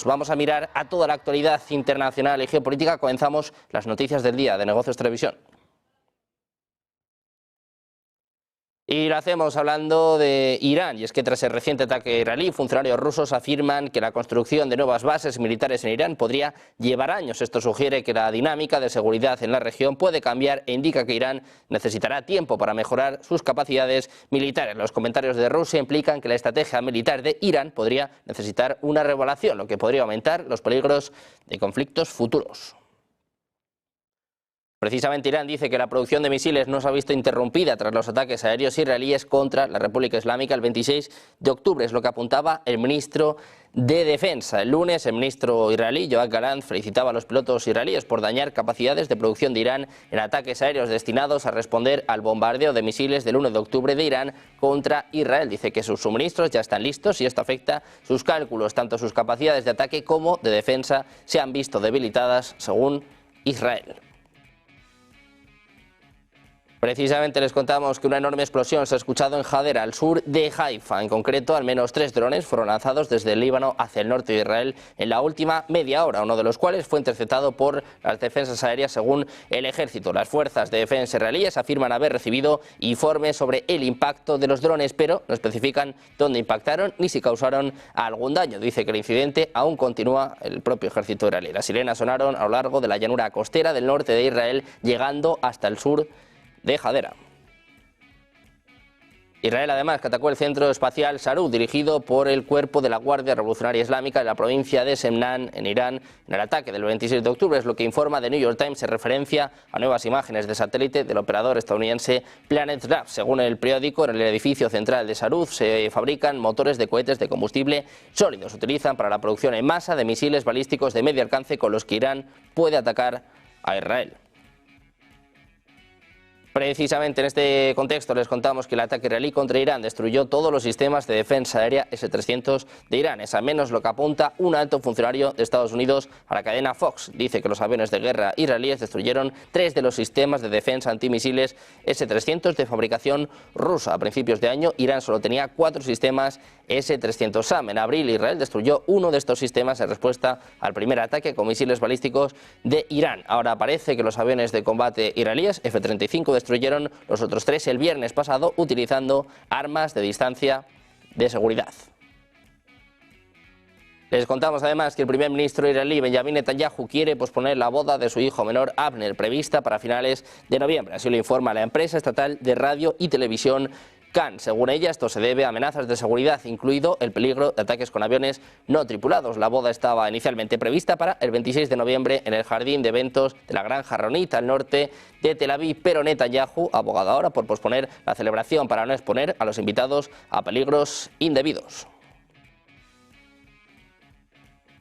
Vamos a mirar a toda la actualidad internacional y geopolítica. Comenzamos las noticias del día de Negocios Televisión. Y lo hacemos hablando de Irán, y es que tras el reciente ataque israelí, funcionarios rusos afirman que la construcción de nuevas bases militares en Irán podría llevar años. Esto sugiere que la dinámica de seguridad en la región puede cambiar e indica que Irán necesitará tiempo para mejorar sus capacidades militares. Los comentarios de Rusia implican que la estrategia militar de Irán podría necesitar una reevaluación, lo que podría aumentar los peligros de conflictos futuros. Precisamente Irán dice que la producción de misiles no se ha visto interrumpida tras los ataques aéreos israelíes contra la República Islámica el 26 de octubre, es lo que apuntaba el ministro de Defensa. El lunes, el ministro israelí, Yoav Gallant, felicitaba a los pilotos israelíes por dañar capacidades de producción de Irán en ataques aéreos destinados a responder al bombardeo de misiles del 1 de octubre de Irán contra Israel. Dice que sus suministros ya están listos y esto afecta sus cálculos. Tanto sus capacidades de ataque como de defensa se han visto debilitadas, según Israel. Precisamente les contamos que una enorme explosión se ha escuchado en Hadera, al sur de Haifa. En concreto, al menos 3 drones fueron lanzados desde el Líbano hacia el norte de Israel en la última media hora, uno de los cuales fue interceptado por las defensas aéreas, según el ejército. Las fuerzas de defensa israelíes afirman haber recibido informes sobre el impacto de los drones, pero no especifican dónde impactaron ni si causaron algún daño. Dice que el incidente aún continúa el propio ejército israelí. Las sirenas sonaron a lo largo de la llanura costera del norte de Israel, llegando hasta el sur de Hadera. Israel además que atacó el centro espacial Saru, dirigido por el cuerpo de la Guardia Revolucionaria Islámica en la provincia de Semnan, en Irán, en el ataque del 26 de octubre. Es lo que informa The New York Times en referencia a nuevas imágenes de satélite del operador estadounidense Planet Labs. Según el periódico, en el edificio central de Saru se fabrican motores de cohetes de combustible sólido. Se utilizan para la producción en masa de misiles balísticos de medio alcance con los que Irán puede atacar a Israel. Precisamente en este contexto les contamos que el ataque israelí contra Irán destruyó todos los sistemas de defensa aérea S-300 de Irán. Es al menos lo que apunta un alto funcionario de Estados Unidos a la cadena Fox. Dice que los aviones de guerra israelíes destruyeron 3 de los sistemas de defensa antimisiles S-300 de fabricación rusa. A principios de año, Irán solo tenía 4 sistemas S-300 SAM. En abril, Israel destruyó uno de estos sistemas en respuesta al primer ataque con misiles balísticos de Irán. Ahora parece que los aviones de combate israelíes F-35 destruyeron los otros 3 el viernes pasado utilizando armas de distancia de seguridad. Les contamos además que el primer ministro israelí Benjamin Netanyahu quiere posponer la boda de su hijo menor Abner, prevista para finales de noviembre. Así lo informa la empresa estatal de radio y televisión Kan. Según ella, esto se debe a amenazas de seguridad, incluido el peligro de ataques con aviones no tripulados. La boda estaba inicialmente prevista para el 26 de noviembre en el jardín de eventos de la Granja Ronit, al norte de Tel Aviv, pero Netanyahu ha abogado ahora por posponer la celebración para no exponer a los invitados a peligros indebidos.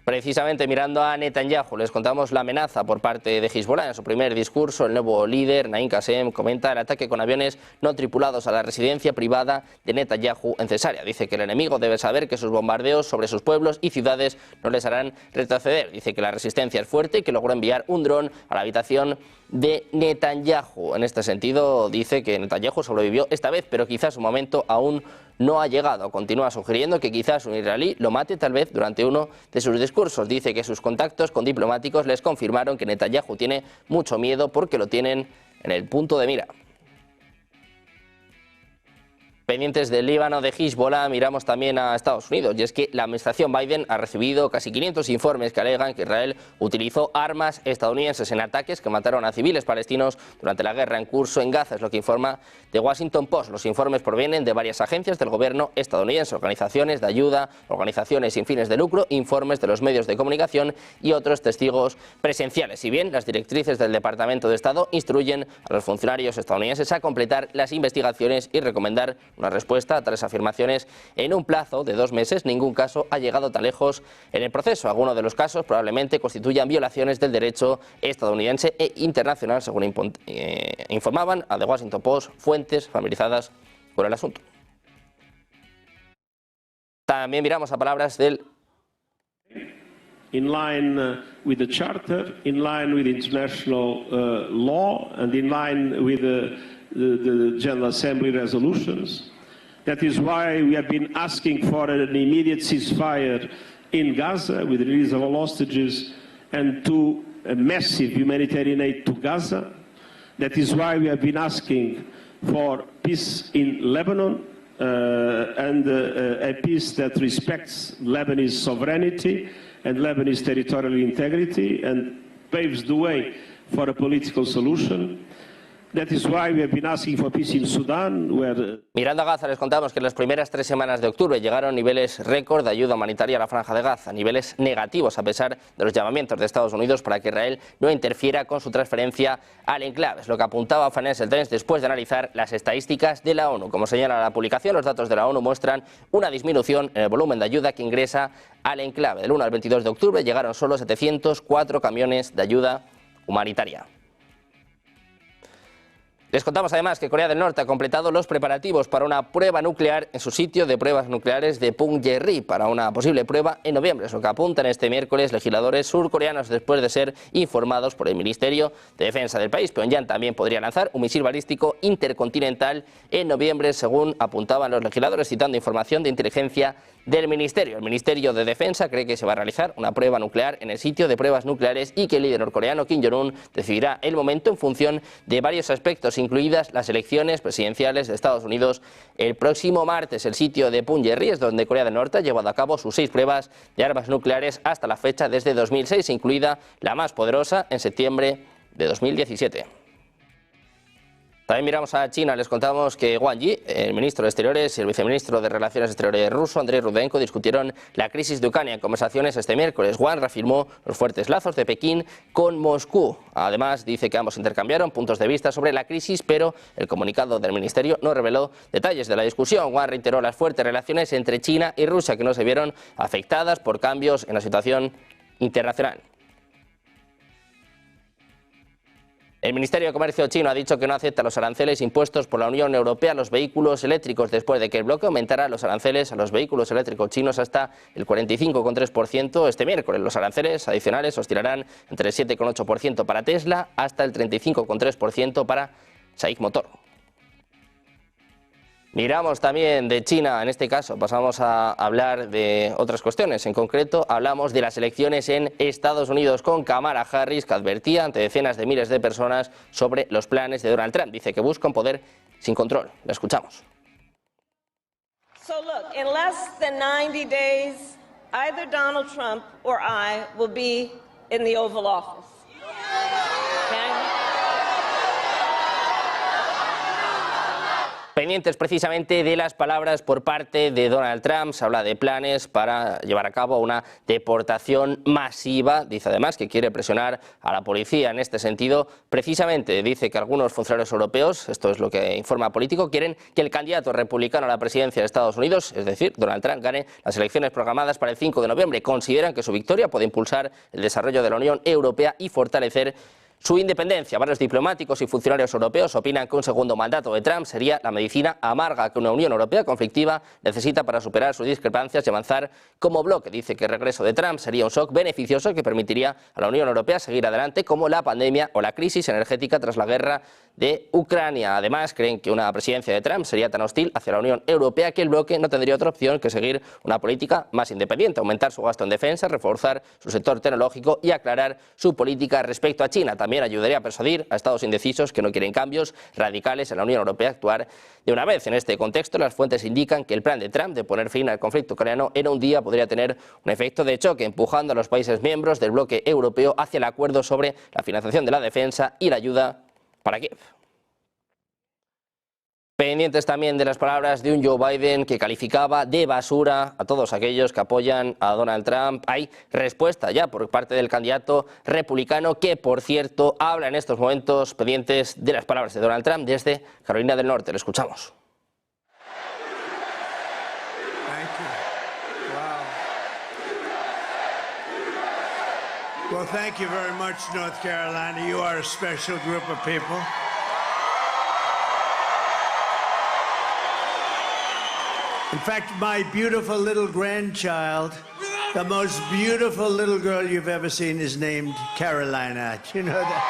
Precisamente mirando a Netanyahu, les contamos la amenaza por parte de Hezbollah. En su primer discurso, el nuevo líder, Naim Qassem, comenta el ataque con aviones no tripulados a la residencia privada de Netanyahu en Cesarea. Dice que el enemigo debe saber que sus bombardeos sobre sus pueblos y ciudades no les harán retroceder. Dice que la resistencia es fuerte y que logró enviar un dron a la habitación de Netanyahu. En este sentido, dice que Netanyahu sobrevivió esta vez, pero quizás su momento aún no ha llegado. Continúa sugiriendo que quizás un israelí lo mate tal vez durante uno de sus discursos. Dice que sus contactos con diplomáticos les confirmaron que Netanyahu tiene mucho miedo porque lo tienen en el punto de mira. Pendientes del Líbano, de Hezbollah, miramos también a Estados Unidos, y es que la administración Biden ha recibido casi 500 informes que alegan que Israel utilizó armas estadounidenses en ataques que mataron a civiles palestinos durante la guerra en curso en Gaza, es lo que informa The Washington Post. Los informes provienen de varias agencias del gobierno estadounidense, organizaciones de ayuda, organizaciones sin fines de lucro, informes de los medios de comunicación y otros testigos presenciales. Si bien las directrices del Departamento de Estado instruyen a los funcionarios estadounidenses a completar las investigaciones y recomendar una respuesta a tales afirmaciones en un plazo de 2 meses, ningún caso ha llegado tan lejos en el proceso. Algunos de los casos probablemente constituyan violaciones del derecho estadounidense e internacional, según informaban a The Washington Post fuentes familiarizadas con el asunto. También miramos a palabras del in line with the Charter, in line with international law, and in line with the General Assembly resolutions. That is why we have been asking for an immediate ceasefire in Gaza with the release of all hostages and to a massive humanitarian aid to Gaza. That is why we have been asking for peace in Lebanon and a peace that respects Lebanese sovereignty and Lebanese territorial integrity and paves the way for a political solution. That is why we have been asking for peace in Sudan, where... Mirando a Gaza, les contamos que en las primeras 3 semanas de octubre llegaron niveles récord de ayuda humanitaria a la Franja de Gaza, niveles negativos a pesar de los llamamientos de Estados Unidos para que Israel no interfiera con su transferencia al enclave. Es lo que apuntaba Financial Times después de analizar las estadísticas de la ONU. Como señala la publicación, los datos de la ONU muestran una disminución en el volumen de ayuda que ingresa al enclave. Del 1 al 22 de octubre llegaron solo 704 camiones de ayuda humanitaria. Les contamos además que Corea del Norte ha completado los preparativos para una prueba nuclear en su sitio de pruebas nucleares de Punggye-ri para una posible prueba en noviembre. Es lo que apuntan este miércoles legisladores surcoreanos después de ser informados por el Ministerio de Defensa del país. Pyongyang también podría lanzar un misil balístico intercontinental en noviembre, según apuntaban los legisladores, citando información de inteligencia del Ministerio. El Ministerio de Defensa cree que se va a realizar una prueba nuclear en el sitio de pruebas nucleares y que el líder norcoreano Kim Jong-un decidirá el momento en función de varios aspectos, incluidas las elecciones presidenciales de Estados Unidos el próximo martes. El sitio de Punggye-ri es donde Corea del Norte ha llevado a cabo sus 6 pruebas de armas nucleares hasta la fecha desde 2006, incluida la más poderosa en septiembre de 2017. También miramos a China. Les contamos que Wang Yi, el ministro de Exteriores, y el viceministro de Relaciones Exteriores ruso, Andrei Rudenko, discutieron la crisis de Ucrania en conversaciones este miércoles. Wang reafirmó los fuertes lazos de Pekín con Moscú. Además, dice que ambos intercambiaron puntos de vista sobre la crisis, pero el comunicado del ministerio no reveló detalles de la discusión. Wang reiteró las fuertes relaciones entre China y Rusia, que no se vieron afectadas por cambios en la situación internacional. El Ministerio de Comercio chino ha dicho que no acepta los aranceles impuestos por la Unión Europea a los vehículos eléctricos después de que el bloque aumentara los aranceles a los vehículos eléctricos chinos hasta el 45,3% este miércoles. Los aranceles adicionales oscilarán entre el 7,8% para Tesla hasta el 35,3% para SAIC Motor. Miramos también de China, en este caso pasamos a hablar de otras cuestiones. En concreto, hablamos de las elecciones en Estados Unidos con Kamala Harris, que advertía ante decenas de miles de personas sobre los planes de Donald Trump. Dice que busca un poder sin control. La escuchamos. So look, in less than 90 days, either Donald Trump or I will be in the Oval Office. Pendientes precisamente de las palabras por parte de Donald Trump. Se habla de planes para llevar a cabo una deportación masiva. Dice además que quiere presionar a la policía en este sentido. Precisamente dice que algunos funcionarios europeos, esto es lo que informa Político, quieren que el candidato republicano a la presidencia de Estados Unidos, es decir, Donald Trump, gane las elecciones programadas para el 5 de noviembre. Consideran que su victoria puede impulsar el desarrollo de la Unión Europea y fortalecer su independencia. Varios diplomáticos y funcionarios europeos opinan que un segundo mandato de Trump sería la medicina amarga que una Unión Europea conflictiva necesita para superar sus discrepancias y avanzar como bloque. Dice que el regreso de Trump sería un shock beneficioso que permitiría a la Unión Europea seguir adelante, como la pandemia o la crisis energética tras la guerra de Ucrania. Además, creen que una presidencia de Trump sería tan hostil hacia la Unión Europea que el bloque no tendría otra opción que seguir una política más independiente, aumentar su gasto en defensa, reforzar su sector tecnológico y aclarar su política respecto a China. También ayudaría a persuadir a estados indecisos que no quieren cambios radicales en la Unión Europea a actuar de una vez. En este contexto, las fuentes indican que el plan de Trump de poner fin al conflicto ucraniano en un día podría tener un efecto de choque, empujando a los países miembros del bloque europeo hacia el acuerdo sobre la financiación de la defensa y la ayuda para Kiev. Pendientes también de las palabras de un Joe Biden que calificaba de basura a todos aquellos que apoyan a Donald Trump. Hay respuesta ya por parte del candidato republicano que, por cierto, habla en estos momentos pendientes de las palabras de Donald Trump desde Carolina del Norte. Lo escuchamos. Well, thank you very much, North Carolina. You are a special group of people. In fact, my beautiful little grandchild, the most beautiful little girl you've ever seen, is named Carolina. Do you know that?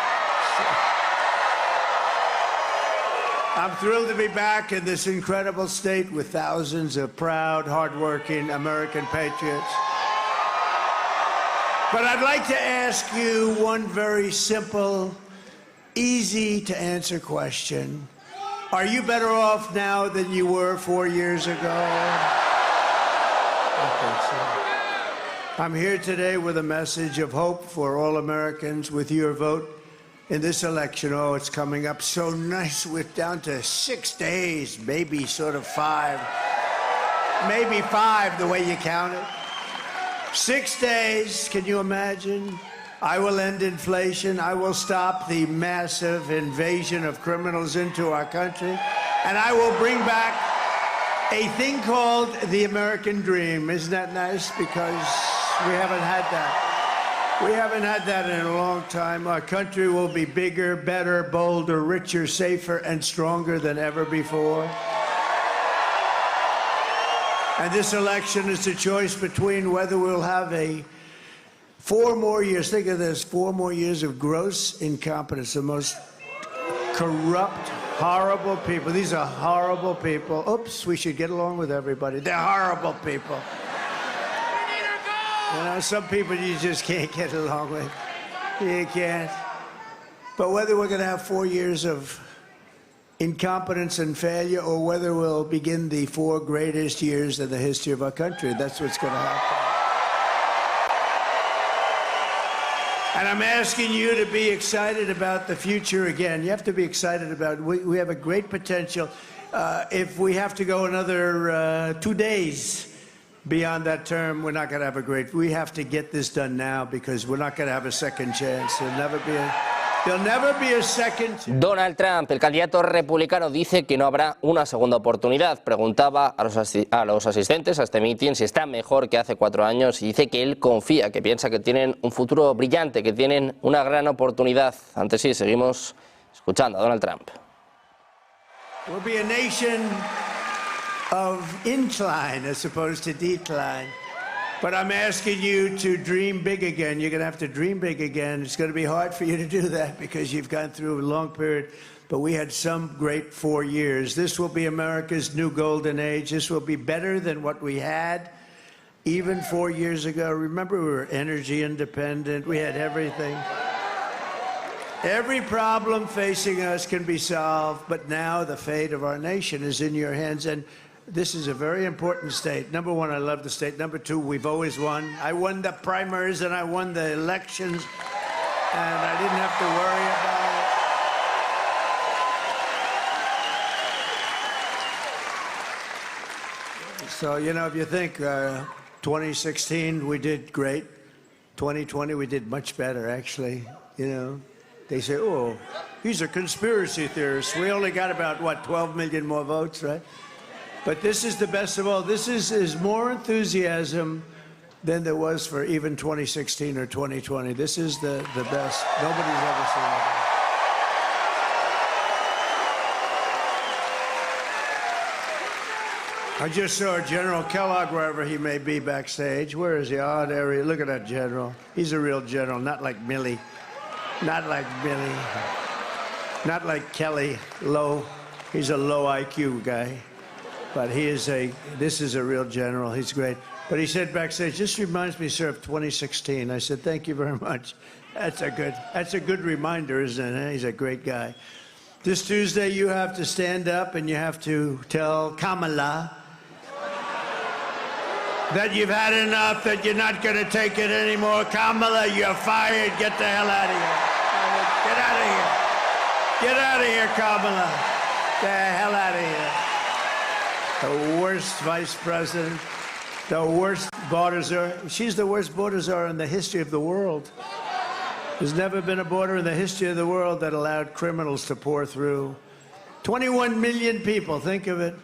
I'm thrilled to be back in this incredible state with thousands of proud, hardworking American patriots. But I'd like to ask you one very simple, easy to answer question. Are you better off now than you were 4 years ago? I think so. I'm here today with a message of hope for all Americans with your vote in this election. Oh, it's coming up so nice. We're down to 6 days, maybe sort of 5. Maybe 5 the way you count it. 6 days, can you imagine? I will end inflation. I will stop the massive invasion of criminals into our country. And I will bring back a thing called the American dream. Isn't that nice? Because we haven't had that. We haven't had that in a long time. Our country will be bigger, better, bolder, richer, safer, and stronger than ever before. And this election is a choice between whether we'll have 4 more years, think of this, 4 more years of gross incompetence, the most corrupt, horrible people. These are horrible people. Oops, we should get along with everybody. They're horrible people. You know, some people you just can't get along with. You can't. But whether we're going to have 4 years of incompetence and failure, or whether we'll begin the 4 greatest years in the history of our country, that's what's going to happen. And I'm asking you to be excited about the future again. You have to be excited about it. We have a great potential. If we have to go another 2 days beyond that term, we're not going to have a great... We have to get this done now because we're not going to have a second chance. There'll never be a second chance. Donald Trump, el candidato republicano, dice que no habrá una segunda oportunidad. Preguntaba a los asistentes a este meeting si está mejor que hace 4 años y dice que él confía, que piensa que tienen un futuro brillante, que tienen una gran oportunidad. Antes sí, seguimos escuchando a Donald Trump. We'll be a nation of incline as opposed to decline. But I'm asking you to dream big again. You're going to have to dream big again. It's going to be hard for you to do that because you've gone through a long period. But we had some great 4 years. This will be America's new golden age. This will be better than what we had even 4 years ago. Remember, we were energy independent. We had everything. Every problem facing us can be solved. But now the fate of our nation is in your hands. And this is a very important state. Number 1, I love the state. Number 2, we've always won. I won the primaries and I won the elections, and I didn't have to worry about it. So, you know, if you think 2016, we did great. 2020, we did much better, actually. You know, they say, oh, he's a conspiracy theorist. We only got about, what, 12 million more votes, right? But this is the best of all. This is more enthusiasm than there was for even 2016 or 2020. This is the best. Nobody's ever seen it. I just saw General Kellogg, wherever he may be backstage. Where is he? Oh, there he is. Look at that general. He's a real general, not like Millie. Not like Millie. Not like Kelly. Low. He's a low IQ guy. But this is a real general. He's great. But he said backstage, this reminds me, sir, of 2016. I said, thank you very much. That's a good reminder, isn't it? He's a great guy. This Tuesday, you have to stand up and you have to tell Kamala that you've had enough, that you're not going to take it anymore. Kamala, you're fired. Get the hell out of here. Get out of here. Get out of here, Kamala. Get the hell out of here. The worst vice president, the worst border czar. She's the worst border czar in the history of the world. There's never been a border in the history of the world that allowed criminals to pour through. 21 million people, think of it.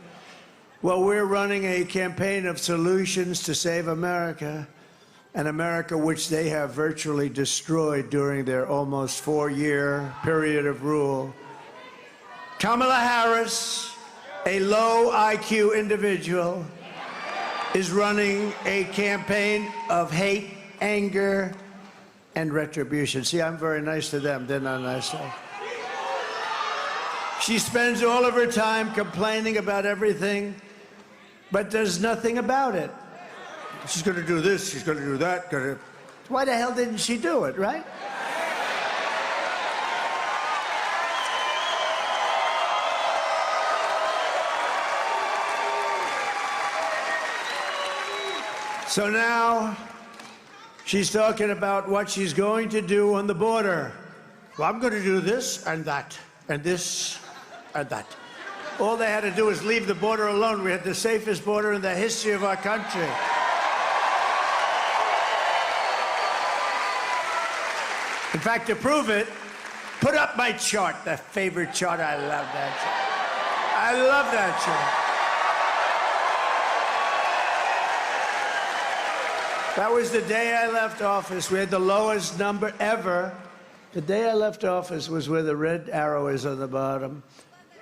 Well, we're running a campaign of solutions to save America, an America which they have virtually destroyed during their almost 4-year period of rule. Kamala Harris, a low IQ individual, is running a campaign of hate, anger, and retribution. See, I'm very nice to them. They're not nice to me. She spends all of her time complaining about everything, but does nothing about it. She's going to do this, she's going to do that. Why the hell didn't she do it, right? So now she's talking about what she's going to do on the border. Well, I'm going to do this and that and this and that. All they had to do was leave the border alone. We had the safest border in the history of our country. In fact, to prove it, put up my chart, the favorite chart. I love that chart. I love that chart. That was the day I left office. We had the lowest number ever. The day I left office was where the red arrow is on the bottom.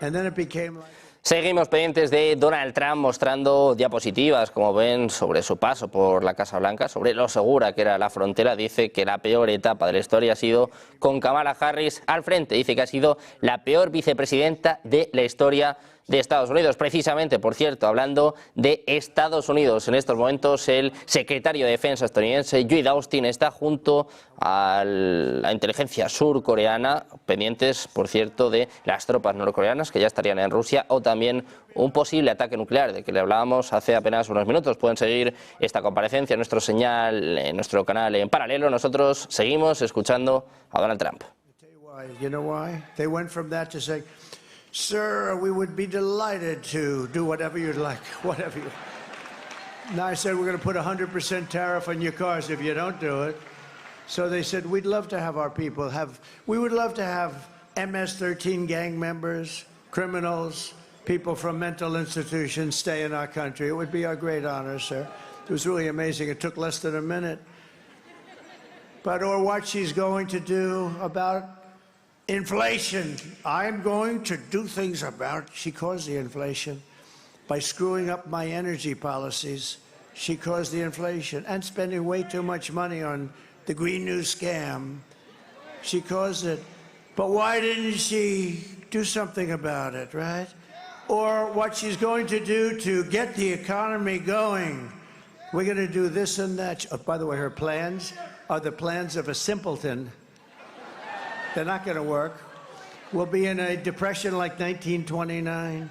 And then it became like... Seguimos pendientes de Donald Trump mostrando diapositivas, como ven, sobre su paso por la Casa Blanca, sobre lo segura que era la frontera. Dice que la peor etapa de la historia ha sido con Kamala Harris al frente. Dice que ha sido la peor vicepresidenta de la historia de Estados Unidos. Precisamente, por cierto, hablando de Estados Unidos, en estos momentos el secretario de Defensa estadounidense, Lloyd Austin, está junto a la inteligencia surcoreana, pendientes, por cierto, de las tropas norcoreanas que ya estarían en Rusia, o también un posible ataque nuclear, de que le hablábamos hace apenas unos minutos. Pueden seguir esta comparecencia en nuestro señal, en nuestro canal en paralelo. Nosotros seguimos escuchando a Donald Trump. You know why? They went from that to say, sir, we would be delighted to do whatever you'd like, whatever you... Now I said, we're going to put 100% tariff on your cars if you don't do it. So they said, we'd love to have our people we would love to have MS-13 gang members, criminals, people from mental institutions stay in our country. It would be our great honor, sir. It was really amazing. It took less than a minute. But, or what she's going to do about inflation. I'm going to do things about, she caused the inflation. By screwing up my energy policies, she caused the inflation. And spending way too much money on the Green New scam. She caused it. But why didn't she do something about it, right? Or what she's going to do to get the economy going. We're going to do this and that. Oh, by the way, her plans are the plans of a simpleton. They're not going to work. We'll be in a depression like 1929.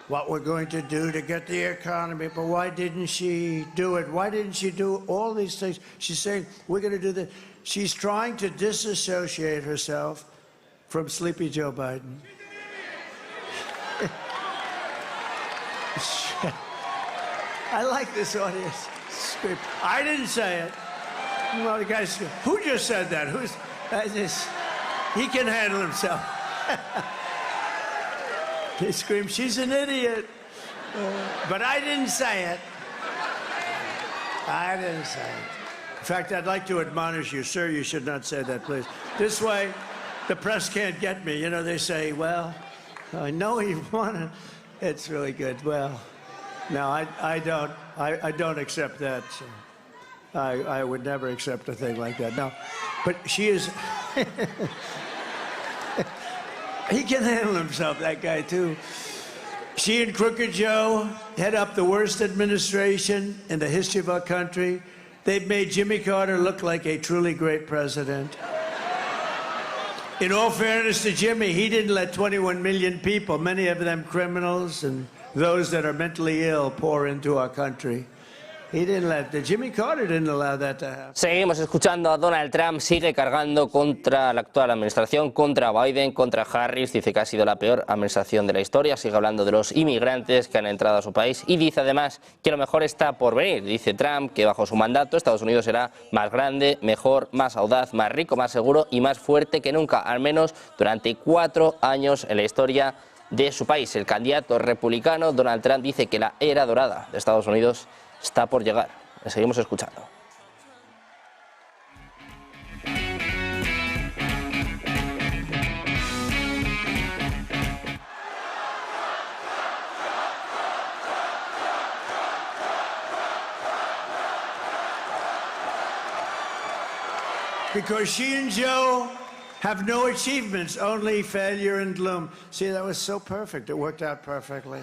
What we're going to do to get the economy, but why didn't she do it? Why didn't she do all these things? She's saying, we're going to do this. She's trying to disassociate herself from Sleepy Joe Biden. I like this audience. Scream. I didn't say it. Well, the guys, who just said that? He can handle himself. They scream, she's an idiot. But I didn't say it. I didn't say it. In fact, I'd like to admonish you, sir, you should not say that, please. This way, the press can't get me. You know, they say, well, I know you want to. It's really good. Well, no, I don't accept that. So I would never accept a thing like that. No, but she is... He can handle himself, that guy, too. She and Crooked Joe head up the worst administration in the history of our country. They've made Jimmy Carter look like a truly great president. In all fairness to Jimmy, he didn't let 21 million people, many of them criminals and those that are mentally ill, pour into our country. Jimmy Carter didn't allow that to happen. Seguimos escuchando a Donald Trump, sigue cargando contra la actual administración, contra Biden, contra Harris. Dice que ha sido la peor administración de la historia. Sigue hablando de los inmigrantes que han entrado a su país y dice además que lo mejor está por venir. Dice Trump que bajo su mandato Estados Unidos será más grande, mejor, más audaz, más rico, más seguro y más fuerte que nunca, al menos durante 4 años en la historia de su país. El candidato republicano Donald Trump dice que la era dorada de Estados Unidos está por llegar. Le seguimos escuchando. Because she and Joe have no achievements, only failure and gloom. See, that was so perfect. It worked out perfectly.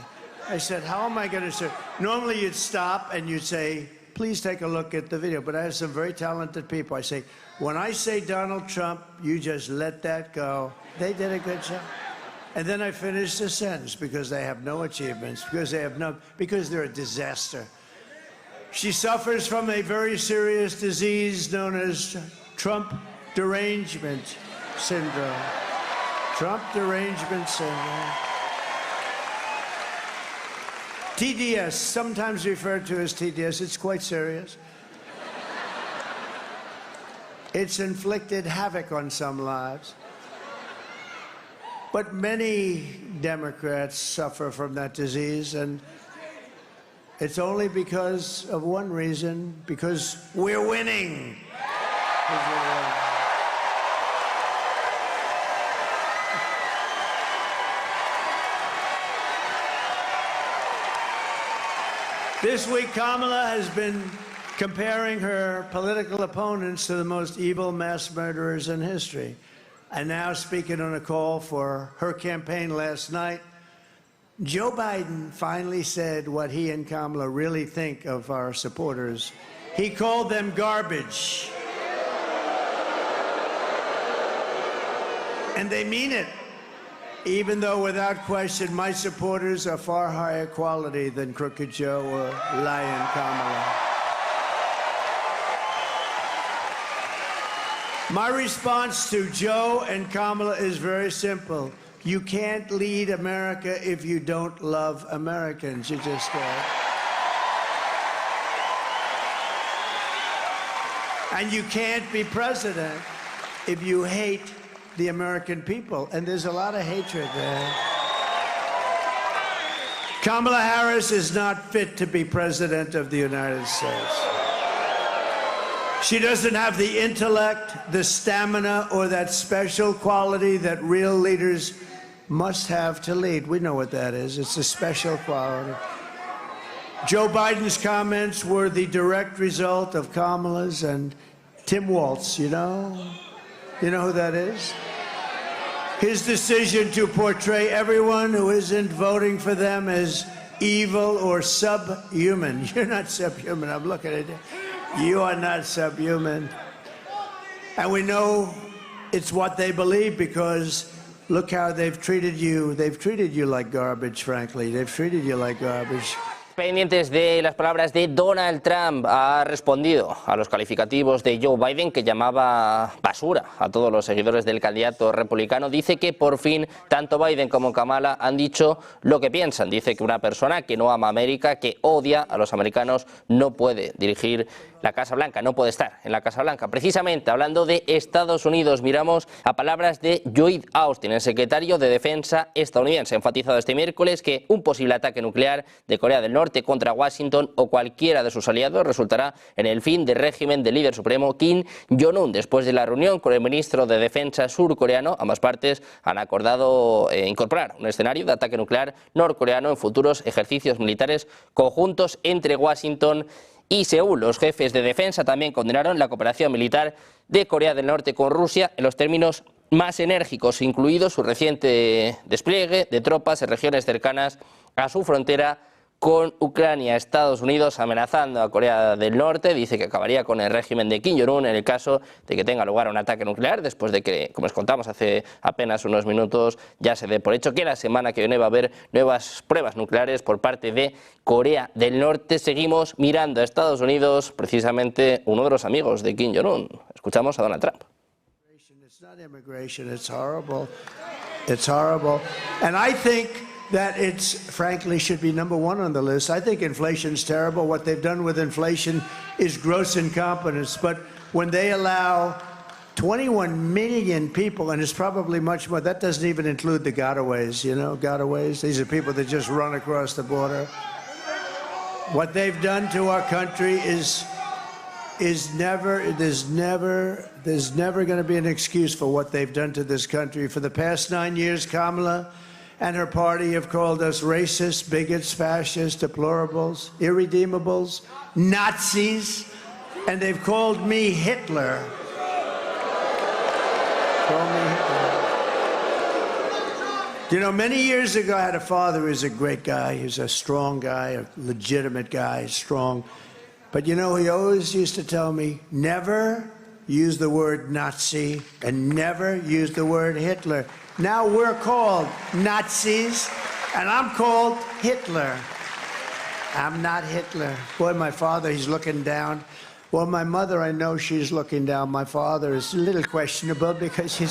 I said, how am I going to say? Normally you'd stop and you'd say, please take a look at the video. But I have some very talented people. I say, when I say Donald Trump, you just let that go. They did a good job. And then I finish the sentence because they have no achievements, because they're a disaster. She suffers from a very serious disease known as Trump derangement syndrome. Trump derangement syndrome. TDS, sometimes referred to as TDS, it's quite serious. It's inflicted havoc on some lives. But many Democrats suffer from that disease, and it's only because of one reason, because we're winning. This week, Kamala has been comparing her political opponents to the most evil mass murderers in history. And now, speaking on a call for her campaign last night, Joe Biden finally said what he and Kamala really think of our supporters. He called them garbage. And they mean it, even though, without question, my supporters are far higher quality than Crooked Joe or Lying Kamala. My response to Joe and Kamala is very simple. You can't lead America if you don't love Americans. You just can't. And you can't be president if you hate the American people. And there's a lot of hatred there. Kamala Harris is not fit to be president of the United States. She doesn't have the intellect, the stamina, or that special quality that real leaders must have to lead. We know what that is. It's a special quality. Joe Biden's comments were the direct result of Kamala's and Tim Walz, you know? You know who that is? His decision to portray everyone who isn't voting for them as evil or subhuman. You're not subhuman. I'm looking at you. You are not subhuman. And we know it's what they believe because look how they've treated you. They've treated you like garbage, frankly. They've treated you like garbage. Pendientes de las palabras de Donald Trump, ha respondido a los calificativos de Joe Biden, que llamaba basura a todos los seguidores del candidato republicano. Dice que por fin tanto Biden como Kamala han dicho lo que piensan. Dice que una persona que no ama a América, que odia a los americanos, no puede dirigir la Casa Blanca, no puede estar en la Casa Blanca. Precisamente hablando de Estados Unidos, miramos a palabras de Lloyd Austin, el secretario de Defensa estadounidense. Ha enfatizado este miércoles que un posible ataque nuclear de Corea del Norte contra Washington o cualquiera de sus aliados resultará en el fin del régimen del líder supremo Kim Jong-un. Después de la reunión con el ministro de Defensa surcoreano, ambas partes han acordado incorporar un escenario de ataque nuclear norcoreano en futuros ejercicios militares conjuntos entre Washington y Seúl. Los jefes de defensa también condenaron la cooperación militar de Corea del Norte con Rusia en los términos más enérgicos, incluido su reciente despliegue de tropas en regiones cercanas a su frontera con Ucrania. Estados Unidos amenazando a Corea del Norte, dice que acabaría con el régimen de Kim Jong-un en el caso de que tenga lugar un ataque nuclear, después de que, como les contamos hace apenas unos minutos, ya se dé por hecho que la semana que viene va a haber nuevas pruebas nucleares por parte de Corea del Norte. Seguimos mirando a Estados Unidos, precisamente uno de los amigos de Kim Jong-un. Escuchamos a Donald Trump. It's not immigration, it's horrible. It's horrible. And I think that it's, frankly, should be number one on the list. I think inflation's terrible. What they've done with inflation is gross incompetence. But when they allow 21 million people, and it's probably much more, that doesn't even include the gotaways, you know, gotaways. These are people that just run across the border. What they've done to our country is never, there's never going to be an excuse for what they've done to this country. For the past 9 years, Kamala and her party have called us racists, bigots, fascists, deplorables, irredeemables, Nazis, and they've called me Hitler. Call me Hitler. You know, many years ago, I had a father who was a great guy. He was a strong guy, a legitimate guy, strong. But you know, he always used to tell me, never use the word Nazi and never use the word Hitler. Now we're called Nazis, and I'm called Hitler. I'm not Hitler. Boy, my father, he's looking down. Well, my mother, I know she's looking down. My father is a little questionable because he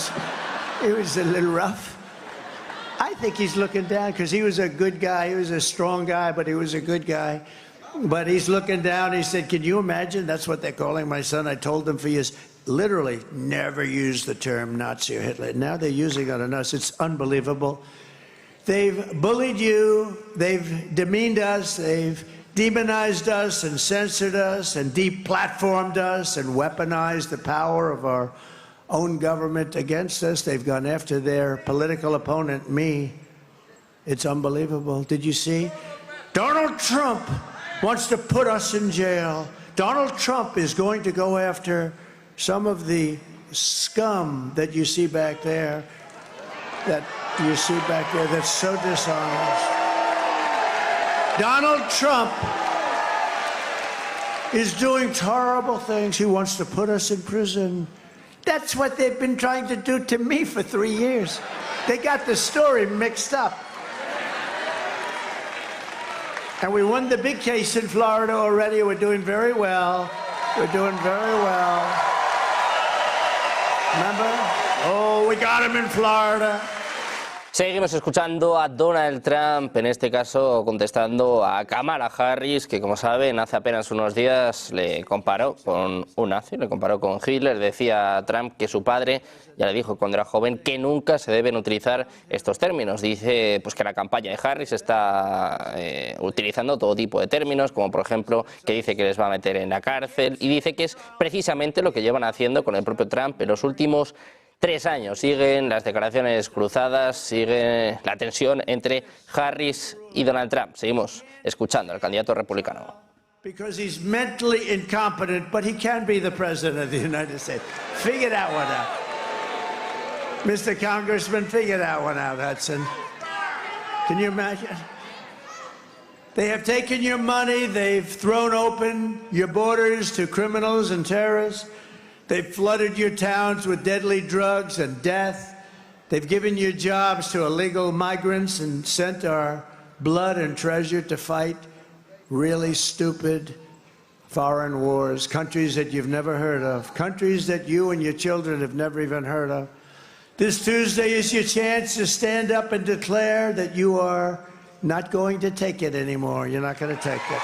was a little rough. I think he's looking down because he was a good guy. He was a strong guy, but he was a good guy. But he's looking down. He said, can you imagine? That's what they're calling my son. I told them for years, literally, never use the term Nazi or Hitler. Now they're using it on us. It's unbelievable. They've bullied you. They've demeaned us. They've demonized us and censored us and deplatformed us and weaponized the power of our own government against us. They've gone after their political opponent, me. It's unbelievable. Did you see? Donald Trump wants to put us in jail. Donald Trump is going to go after some of the scum that you see back there, that's so dishonest. Donald Trump is doing horrible things. He wants to put us in prison. That's what they've been trying to do to me for 3 years. They got the story mixed up. And we won the big case in Florida already. We're doing very well. We're doing very well. Remember? Oh, we got him in Florida. Seguimos escuchando a Donald Trump, en este caso contestando a Kamala Harris, que como saben hace apenas unos días le comparó con un nazi, le comparó con Hitler. Decía Trump que su padre ya le dijo cuando era joven que nunca se deben utilizar estos términos. Dice pues que la campaña de Harris está utilizando todo tipo de términos, como por ejemplo que dice que les va a meter en la cárcel, y dice que es precisamente lo que llevan haciendo con el propio Trump en los últimos 3 años. Siguen las declaraciones cruzadas, sigue la tensión entre Harris y Donald Trump. Seguimos escuchando al candidato republicano. Because he's mentally incompetent, but he can be the president of the United States. Figure that one out. Mr. Congressman, figure that one out, Hudson. Can you imagine? They have taken your money, they've thrown open your borders to criminals and terrorists. They've flooded your towns with deadly drugs and death. They've given your jobs to illegal migrants and sent our blood and treasure to fight really stupid foreign wars, countries that you've never heard of, countries that you and your children have never even heard of. This Tuesday is your chance to stand up and declare that you are not going to take it anymore. You're not going to take it.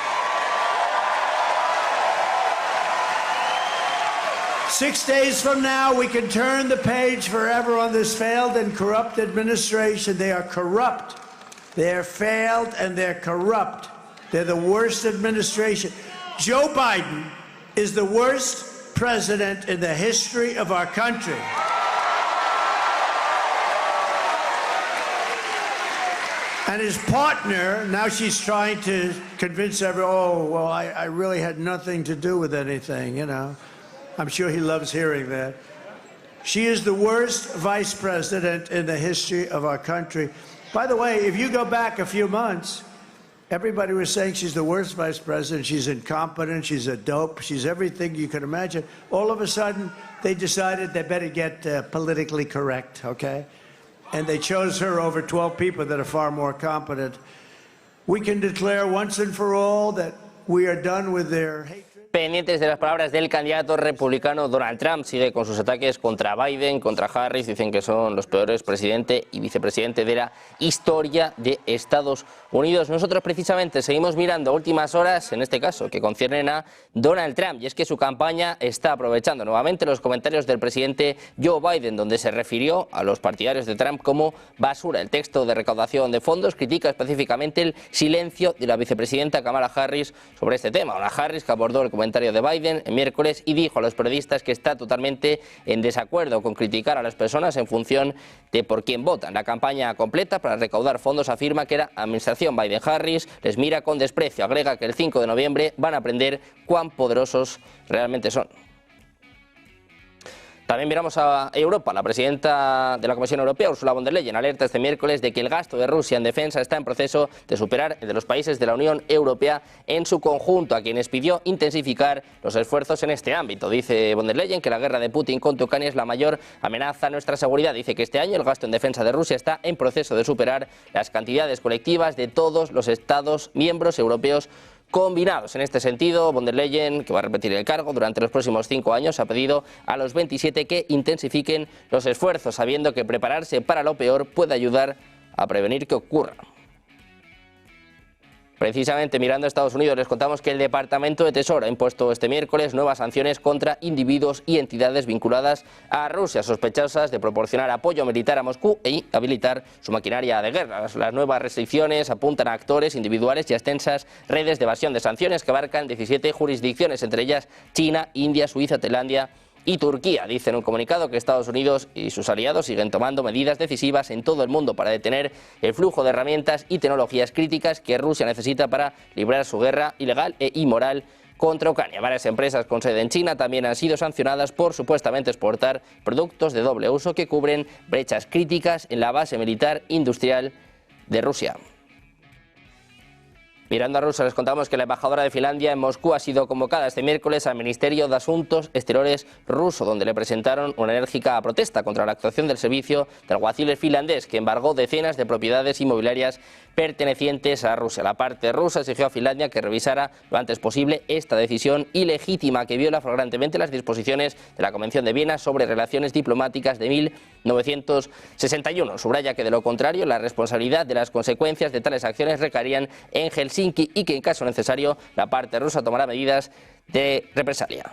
6 days from now, we can turn the page forever on this failed and corrupt administration. They are corrupt. They are failed and they're corrupt. They're the worst administration. Joe Biden is the worst president in the history of our country. And his partner, now she's trying to convince everyone, oh, well, I really had nothing to do with anything, you know. I'm sure he loves hearing that. She is the worst vice president in the history of our country. By the way, if you go back a few months, everybody was saying she's the worst vice president, she's incompetent, she's a dope, she's everything you can imagine. All of a sudden, they decided they better get politically correct, okay? And they chose her over 12 people that are far more competent. We can declare once and for all that we are done with their hatred. Pendientes de las palabras del candidato republicano Donald Trump, sigue con sus ataques contra Biden, contra Harris, dicen que son los peores presidente y vicepresidente de la historia de Estados Unidos. Nosotros precisamente seguimos mirando últimas horas, en este caso, que conciernen a Donald Trump, y es que su campaña está aprovechando nuevamente los comentarios del presidente Joe Biden, donde se refirió a los partidarios de Trump como basura. El texto de recaudación de fondos critica específicamente el silencio de la vicepresidenta Kamala Harris sobre este tema. Una Harris que abordó el comentario de Biden el miércoles y dijo a los periodistas que está totalmente en desacuerdo con criticar a las personas en función de por quién votan. La campaña completa para recaudar fondos afirma que la administración Biden-Harris les mira con desprecio. Agrega que el 5 de noviembre van a aprender cuán poderosos realmente son. También miramos a Europa. La presidenta de la Comisión Europea, Ursula von der Leyen, alerta este miércoles de que el gasto de Rusia en defensa está en proceso de superar el de los países de la Unión Europea en su conjunto, a quienes pidió intensificar los esfuerzos en este ámbito. Dice von der Leyen que la guerra de Putin contra Ucrania es la mayor amenaza a nuestra seguridad. Dice que este año el gasto en defensa de Rusia está en proceso de superar las cantidades colectivas de todos los Estados miembros europeos combinados. En este sentido, von der Leyen, que va a repetir el cargo durante los próximos 5 años, ha pedido a los 27 que intensifiquen los esfuerzos, sabiendo que prepararse para lo peor puede ayudar a prevenir que ocurra. Precisamente mirando a Estados Unidos, les contamos que el Departamento de Tesoro ha impuesto este miércoles nuevas sanciones contra individuos y entidades vinculadas a Rusia, sospechosas de proporcionar apoyo militar a Moscú e habilitar su maquinaria de guerra. Las nuevas restricciones apuntan a actores individuales y a extensas redes de evasión de sanciones que abarcan 17 jurisdicciones, entre ellas China, India, Suiza, Tailandia y Turquía. Dice en un comunicado que Estados Unidos y sus aliados siguen tomando medidas decisivas en todo el mundo para detener el flujo de herramientas y tecnologías críticas que Rusia necesita para librar su guerra ilegal e inmoral contra Ucrania. Varias empresas con sede en China también han sido sancionadas por supuestamente exportar productos de doble uso que cubren brechas críticas en la base militar industrial de Rusia. Mirando a Rusia, les contamos que la embajadora de Finlandia en Moscú ha sido convocada este miércoles al Ministerio de Asuntos Exteriores ruso, donde le presentaron una enérgica protesta contra la actuación del servicio de alguaciles finlandés, que embargó decenas de propiedades inmobiliarias pertenecientes a Rusia. La parte rusa exigió a Finlandia que revisara lo antes posible esta decisión ilegítima que viola flagrantemente las disposiciones de la Convención de Viena sobre relaciones diplomáticas de 1961. Subraya que de lo contrario la responsabilidad de las consecuencias de tales acciones recaerían en Helsinki y que en caso necesario la parte rusa tomará medidas de represalia.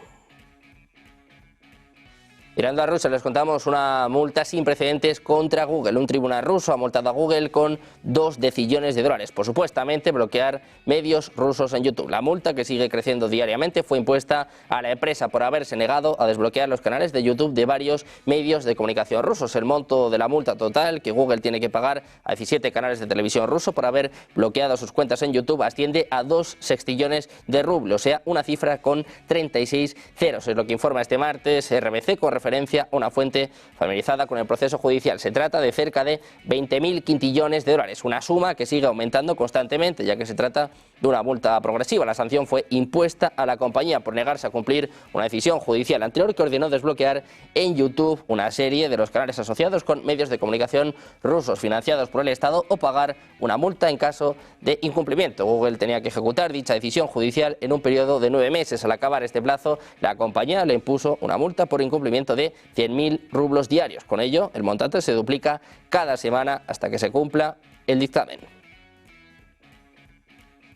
Mirando a Rusia, les contamos una multa sin precedentes contra Google. Un tribunal ruso ha multado a Google con $2 decillones por supuestamente bloquear medios rusos en YouTube. La multa, que sigue creciendo diariamente, fue impuesta a la empresa por haberse negado a desbloquear los canales de YouTube de varios medios de comunicación rusos. El monto de la multa total que Google tiene que pagar a 17 canales de televisión ruso por haber bloqueado sus cuentas en YouTube asciende a 2 sextillones de rublos, o sea, una cifra con 36 ceros. Es lo que informa este martes RBC con referencia a una fuente familiarizada con el proceso judicial. Se trata de cerca de 20.000 quintillones de dólares, una suma que sigue aumentando constantemente, ya que se trata de una multa progresiva. La sanción fue impuesta a la compañía por negarse a cumplir una decisión judicial anterior que ordenó desbloquear en YouTube una serie de los canales asociados con medios de comunicación rusos financiados por el Estado o pagar una multa en caso de incumplimiento. Google tenía que ejecutar dicha decisión judicial en un periodo de 9 meses. Al acabar este plazo, la compañía le impuso una multa por incumplimiento de 100.000 rublos diarios. Con ello, el montante se duplica cada semana hasta que se cumpla el dictamen.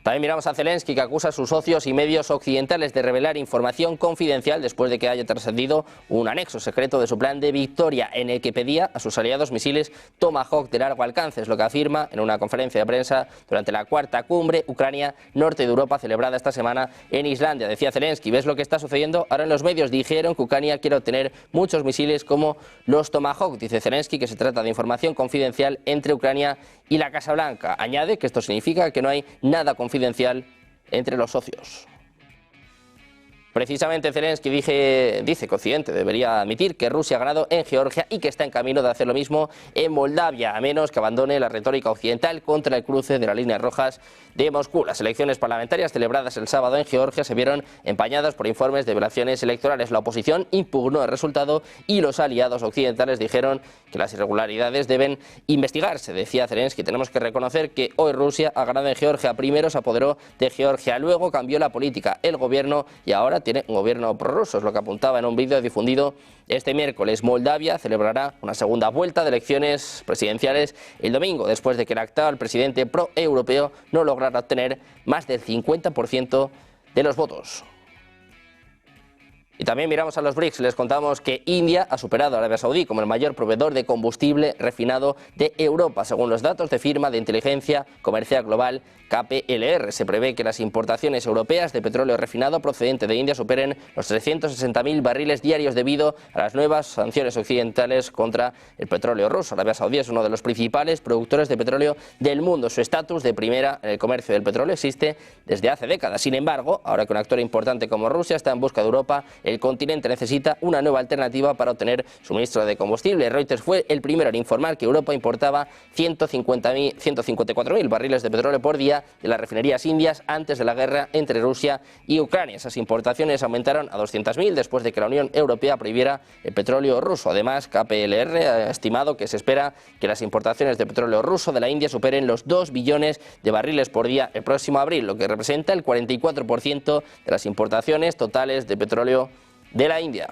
También miramos a Zelensky, que acusa a sus socios y medios occidentales de revelar información confidencial después de que haya trascendido un anexo secreto de su plan de victoria en el que pedía a sus aliados misiles Tomahawk de largo alcance. Es lo que afirma en una conferencia de prensa durante la cuarta cumbre Ucrania-Norte de Europa celebrada esta semana en Islandia. Decía Zelensky: ¿ves lo que está sucediendo? Ahora en los medios dijeron que Ucrania quiere obtener muchos misiles como los Tomahawk. Dice Zelensky que se trata de información confidencial entre Ucrania y la Casa Blanca. Añade que esto significa que no hay nada confidencial entre los socios. Precisamente Zelensky dice que Occidente debería admitir que Rusia ha ganado en Georgia y que está en camino de hacer lo mismo en Moldavia, a menos que abandone la retórica occidental contra el cruce de las líneas rojas de Moscú. Las elecciones parlamentarias celebradas el sábado en Georgia se vieron empañadas por informes de violaciones electorales. La oposición impugnó el resultado y los aliados occidentales dijeron que las irregularidades deben investigarse. Decía Zelensky: tenemos que reconocer que hoy Rusia ha ganado en Georgia. Primero se apoderó de Georgia, luego cambió la política, el gobierno, y ahora tiene un gobierno prorruso. Es lo que apuntaba en un vídeo difundido este miércoles. Moldavia celebrará una segunda vuelta de elecciones presidenciales el domingo, después de que el actual presidente pro-europeo no lograra obtener más del 50% de los votos. Y también miramos a los BRICS. Les contamos que India ha superado a Arabia Saudí como el mayor proveedor de combustible refinado de Europa, según los datos de firma de inteligencia comercial global KPLR. Se prevé que las importaciones europeas de petróleo refinado procedente de India superen los 360.000 barriles diarios debido a las nuevas sanciones occidentales contra el petróleo ruso. Arabia Saudí es uno de los principales productores de petróleo del mundo. Su estatus de primera en el comercio del petróleo existe desde hace décadas. Sin embargo, ahora que un actor importante como Rusia está en busca de Europa, el continente necesita una nueva alternativa para obtener suministro de combustible. Reuters fue el primero en informar que Europa importaba 154.000 barriles de petróleo por día de las refinerías indias antes de la guerra entre Rusia y Ucrania. Esas importaciones aumentaron a 200.000 después de que la Unión Europea prohibiera el petróleo ruso. Además, KPLR ha estimado que se espera que las importaciones de petróleo ruso de la India superen los 2 billones de barriles por día el próximo abril, lo que representa el 44% de las importaciones totales de petróleo de la India.